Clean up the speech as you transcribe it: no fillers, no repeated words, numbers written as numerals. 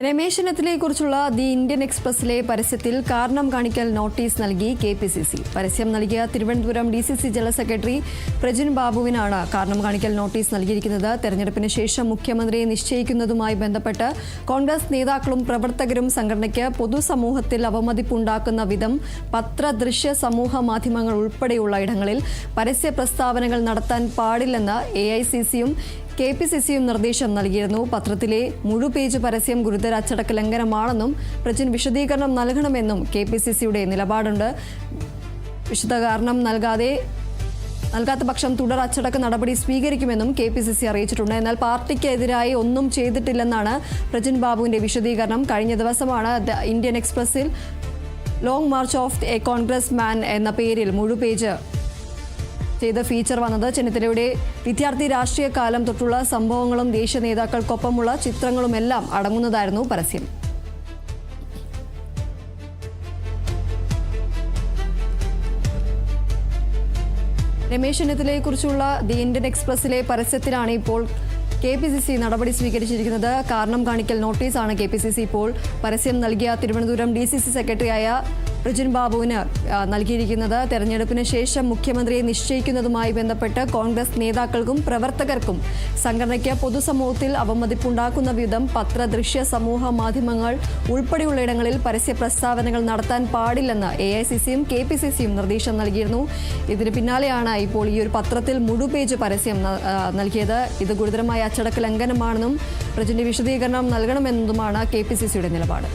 രമേശ് ചെന്നിത്തലയെക്കുറിച്ചുള്ള the Indian എക്സ്പ്രസിലെ പരസ്യത്തിൽ കാരണം കാണിക്കൽ നോട്ടീസ് നൽകി കെപിസിസി. പരസ്യം നൽകിയ Thiruvananthapuram DCC general secretary Prajin ബാബുവിനാണ് കാരണം കാണിക്കൽ നോട്ടീസ് നൽകിയിരിക്കുന്നത്. തെരഞ്ഞെടുപ്പിന് ശേഷം മുഖ്യമന്ത്രിയെ നിശ്ചയിക്കുന്നതുമായി ബന്ധപ്പെട്ട് കോൺഗ്രസ് നേതാക്കളും പ്രവർത്തകരും സംഘടനയ്ക്ക് പൊതുസമൂഹത്തിൽ അവമതിപ്പുണ്ടാക്കുന്ന വിധം പത്ര, ദൃശ്യ, സമൂഹ മാധ്യമങ്ങൾ ഉൾപ്പെടെയുള്ള ഇടങ്ങളിൽ പരസ്യ പ്രസ്താവനകൾ നടത്താൻ പാടില്ലെന്ന് എഐസിസിയും കെപിസിസിയും നിർദ്ദേശം നൽകിയിരുന്നു. പത്രത്തിലെ മുഴുപേജ് പരസ്യം ഗുരുതര അച്ചടക്ക ലംഘനമാണെന്നും പ്രജിൻ വിശദീകരണം നൽകണമെന്നും കെപിസിസിയുടെ നിലപാടുണ്ട്. വിശദീകരണം നൽകാത്ത പക്ഷം തുടർ അച്ചടക്ക നടപടി സ്വീകരിക്കുമെന്നും കെപിസിസി അറിയിച്ചിട്ടുണ്ട്. എന്നാൽ പാർട്ടിക്ക് എതിരായി ഒന്നും ചെയ്തിട്ടില്ലെന്നാണ് പ്രജിൻ ബാബുവിന്റെ വിശദീകരണം. കഴിഞ്ഞ ദിവസമാണ് ദ ഇന്ത്യൻ എക്സ്പ്രസിൽ long march of a Congress man എന്ന പേരിൽ മുഴുപേജ് ചെയ്ത ഫീച്ചർ വന്നത്. ചെന്നിത്തലയുടെ വിദ്യാർത്ഥി രാഷ്ട്രീയ കാലം തൊട്ടുള്ള സംഭവങ്ങളും ദേശീയ നേതാക്കൾക്കൊപ്പമുള്ള ചിത്രങ്ങളുമെല്ലാം അടങ്ങുന്നതായിരുന്നു പരസ്യം. രമേശ് ചെന്നിത്തലയെക്കുറിച്ചുള്ള ദി ഇന്ത്യൻ എക്സ്പ്രസിലെ പരസ്യത്തിലാണ് ഇപ്പോൾ കെപിസിസി നടപടി സ്വീകരിച്ചിരിക്കുന്നത്. കാരണം കാണിക്കൽ നോട്ടീസാണ് കെപിസിസി ഇപ്പോൾ പരസ്യം നൽകിയ തിരുവനന്തപുരം ഡിസിസി സെക്രട്ടറിയായ പ്രജിൻ ബാബുവിന് നൽകിയിരിക്കുന്നത്. തെരഞ്ഞെടുപ്പിന് ശേഷം മുഖ്യമന്ത്രിയെ നിശ്ചയിക്കുന്നതുമായി ബന്ധപ്പെട്ട് കോൺഗ്രസ് നേതാക്കൾക്കും പ്രവർത്തകർക്കും സംഘടനയ്ക്ക് പൊതുസമൂഹത്തിൽ അവമതിപ്പുണ്ടാക്കുന്ന വിധം പത്ര, ദൃശ്യ, സമൂഹ മാധ്യമങ്ങൾ ഉൾപ്പെടെയുള്ള ഇടങ്ങളിൽ പരസ്യ പ്രസ്താവനകൾ നടത്താൻ പാടില്ലെന്ന് എഐസിസിയും കെപിസിസിയും നിർദ്ദേശം നൽകിയിരുന്നു. ഇതിന് പിന്നാലെയാണ് ഇപ്പോൾ ഈ ഒരു പത്രത്തിൽ മുഴുപേജ് പരസ്യം നൽകിയത്. ഇത് ഗുരുതരമായ അച്ചടക്ക ലംഘനമാണെന്നും പ്രജിന്റെ വിശദീകരണം നൽകണമെന്നതുമാണ് കെപിസിസിയുടെ നിലപാട്.